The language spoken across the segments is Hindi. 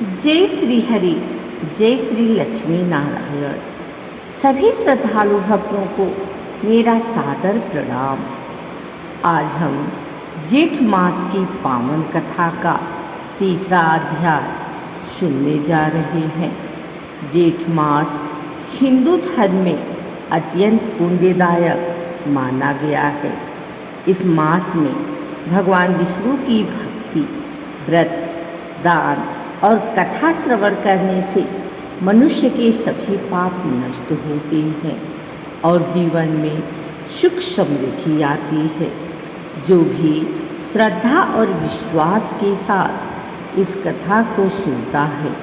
जय श्री हरि, जय श्री लक्ष्मी नारायण। सभी श्रद्धालु भक्तों को मेरा सादर प्रणाम। आज हम जेठ मास की पावन कथा का तीसरा अध्याय सुनने जा रहे हैं। जेठ मास हिंदू धर्म में अत्यंत पुण्यदायक माना गया है। इस मास में भगवान विष्णु की भक्ति, व्रत, दान और कथा श्रवण करने से मनुष्य के सभी पाप नष्ट होते हैं और जीवन में सुख समृद्धि आती है। जो भी श्रद्धा और विश्वास के साथ इस कथा को सुनता है,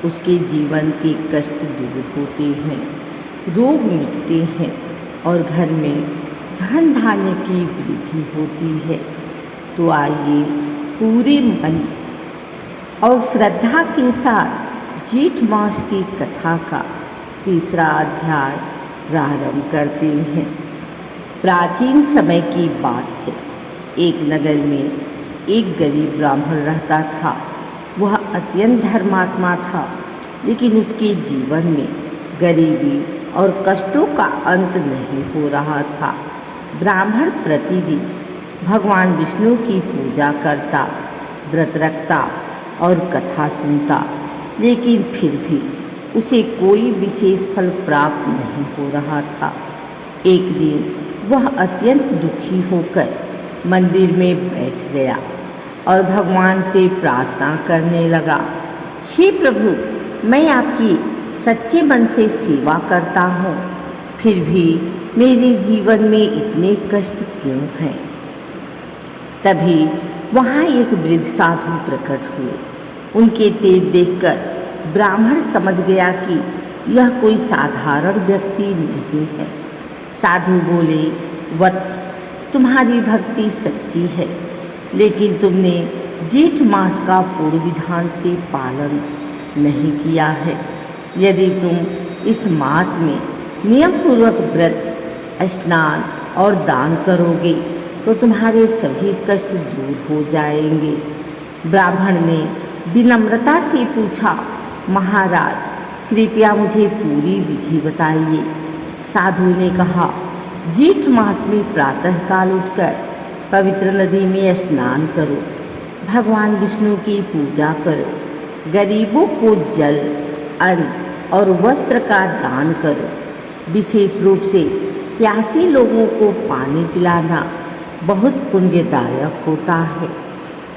उसके जीवन के कष्ट दूर होते हैं, रोग मिटते हैं और घर में धन धान्य की वृद्धि होती है। तो आइए पूरे मन और श्रद्धा के साथ जेठ मास की कथा का तीसरा अध्याय प्रारंभ करते हैं। प्राचीन समय की बात है। एक नगर में एक गरीब ब्राह्मण रहता था। वह अत्यंत धर्मात्मा था, लेकिन उसके जीवन में गरीबी और कष्टों का अंत नहीं हो रहा था। ब्राह्मण प्रतिदिन भगवान विष्णु की पूजा करता, व्रत रखता और कथा सुनता, लेकिन फिर भी उसे कोई विशेष फल प्राप्त नहीं हो रहा था। एक दिन वह अत्यंत दुखी होकर मंदिर में बैठ गया और भगवान से प्रार्थना करने लगा, हे प्रभु, मैं आपकी सच्चे मन से सेवा करता हूँ, फिर भी मेरे जीवन में इतने कष्ट क्यों हैं। तभी वहाँ एक वृद्ध साधु प्रकट हुए। उनके तेज देखकर ब्राह्मण समझ गया कि यह कोई साधारण व्यक्ति नहीं है। साधु बोले, वत्स, तुम्हारी भक्ति सच्ची है, लेकिन तुमने जेठ मास का पूर्ण विधान से पालन नहीं किया है। यदि तुम इस मास में नियम पूर्वक व्रत, स्नान और दान करोगे तो तुम्हारे सभी कष्ट दूर हो जाएंगे। ब्राह्मण ने विनम्रता से पूछा, महाराज, कृपया मुझे पूरी विधि बताइए। साधु ने कहा, जेठ मास में प्रातःकाल उठकर पवित्र नदी में स्नान करो, भगवान विष्णु की पूजा करो, गरीबों को जल, अन्न और वस्त्र का दान करो। विशेष रूप से प्यासे लोगों को पानी पिलाना बहुत पुण्यदायक होता है।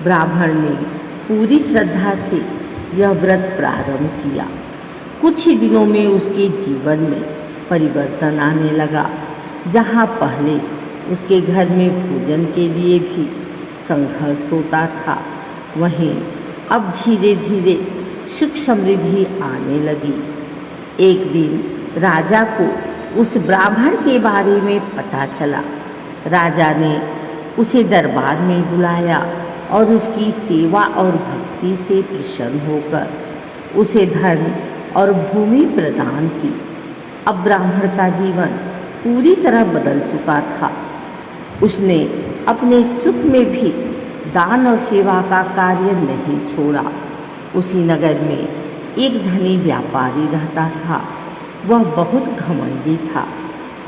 ब्राह्मण ने पूरी श्रद्धा से यह व्रत प्रारंभ किया। कुछ ही दिनों में उसके जीवन में परिवर्तन आने लगा। जहाँ पहले उसके घर में भोजन के लिए भी संघर्ष होता था, वहीं अब धीरे धीरे सुख समृद्धि आने लगी। एक दिन राजा को उस ब्राह्मण के बारे में पता चला। राजा ने उसे दरबार में बुलाया और उसकी सेवा और भक्ति से प्रसन्न होकर उसे धन और भूमि प्रदान की। अब ब्राह्मण का जीवन पूरी तरह बदल चुका था। उसने अपने सुख में भी दान और सेवा का कार्य नहीं छोड़ा। उसी नगर में एक धनी व्यापारी रहता था। वह बहुत घमंडी था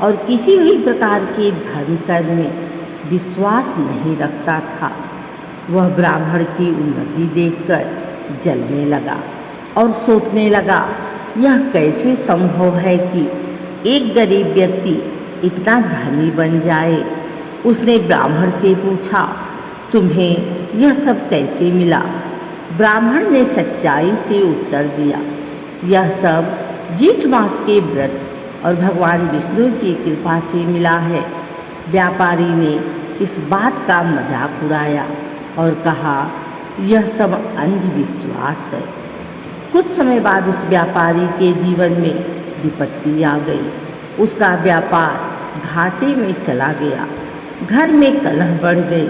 और किसी भी प्रकार के धर्म कर्म में विश्वास नहीं रखता था। वह ब्राह्मण की उन्नति देखकर जलने लगा और सोचने लगा, यह कैसे संभव है कि एक गरीब व्यक्ति इतना धनी बन जाए। उसने ब्राह्मण से पूछा, तुम्हें यह सब कैसे मिला। ब्राह्मण ने सच्चाई से उत्तर दिया, यह सब जेठ मास के व्रत और भगवान विष्णु की कृपा से मिला है। व्यापारी ने इस बात का मजाक उड़ाया और कहा, यह सब अंधविश्वास है। कुछ समय बाद उस व्यापारी के जीवन में विपत्ति आ गई। उसका व्यापार घाटे में चला गया। घर में कलह बढ़ गई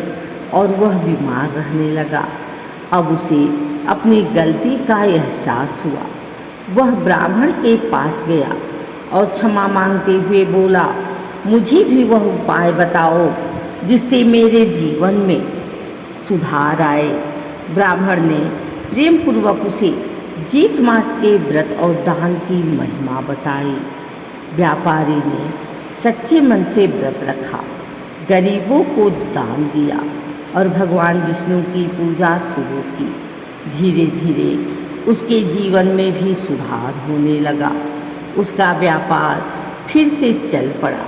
और वह बीमार रहने लगा। अब उसे अपनी गलती का एहसास हुआ। वह ब्राह्मण के पास गया और क्षमा मांगते हुए बोला, मुझे भी वह उपाय बताओ जिससे मेरे जीवन में सुधार आए। ब्राह्मण ने प्रेम पूर्वक उसे जेठ मास के व्रत और दान की महिमा बताई। व्यापारी ने सच्चे मन से व्रत रखा, गरीबों को दान दिया और भगवान विष्णु की पूजा शुरू की। धीरे धीरे उसके जीवन में भी सुधार होने लगा। उसका व्यापार फिर से चल पड़ा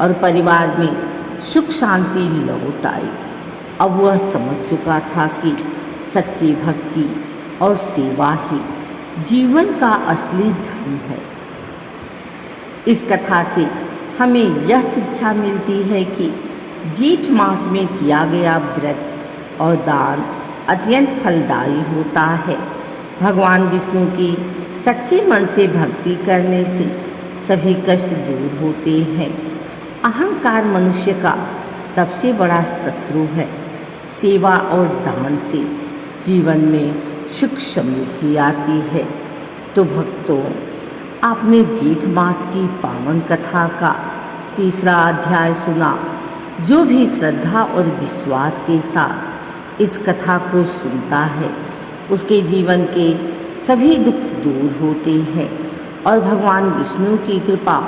और परिवार में सुख शांति लौट आई। अब वह समझ चुका था कि सच्ची भक्ति और सेवा ही जीवन का असली धर्म है। इस कथा से हमें यह शिक्षा मिलती है कि जेठ मास में किया गया व्रत और दान अत्यंत फलदायी होता है। भगवान विष्णु की सच्चे मन से भक्ति करने से सभी कष्ट दूर होते हैं। अहंकार मनुष्य का सबसे बड़ा शत्रु है। सेवा और दान से जीवन में सुख समृद्धि आती है। तो भक्तों, आपने जेठ मास की पावन कथा का तीसरा अध्याय सुना। जो भी श्रद्धा और विश्वास के साथ इस कथा को सुनता है, उसके जीवन के सभी दुख दूर होते हैं और भगवान विष्णु की कृपा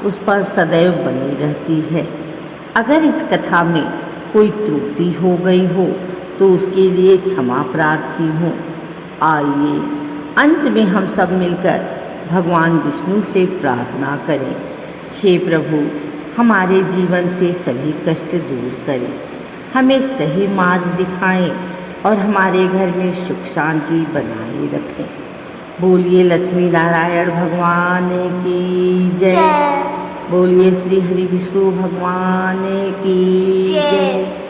उस पर सदैव बनी रहती है। अगर इस कथा में कोई त्रुटि हो गई हो तो उसके लिए क्षमा प्रार्थी हूँ। आइए अंत में हम सब मिलकर भगवान विष्णु से प्रार्थना करें। हे प्रभु, हमारे जीवन से सभी कष्ट दूर करें, हमें सही मार्ग दिखाएं और हमारे घर में सुख शांति बनाए रखें। बोलिए लक्ष्मी नारायण भगवान की जय। बोलिए श्री हरि विष्णु भगवान की जय।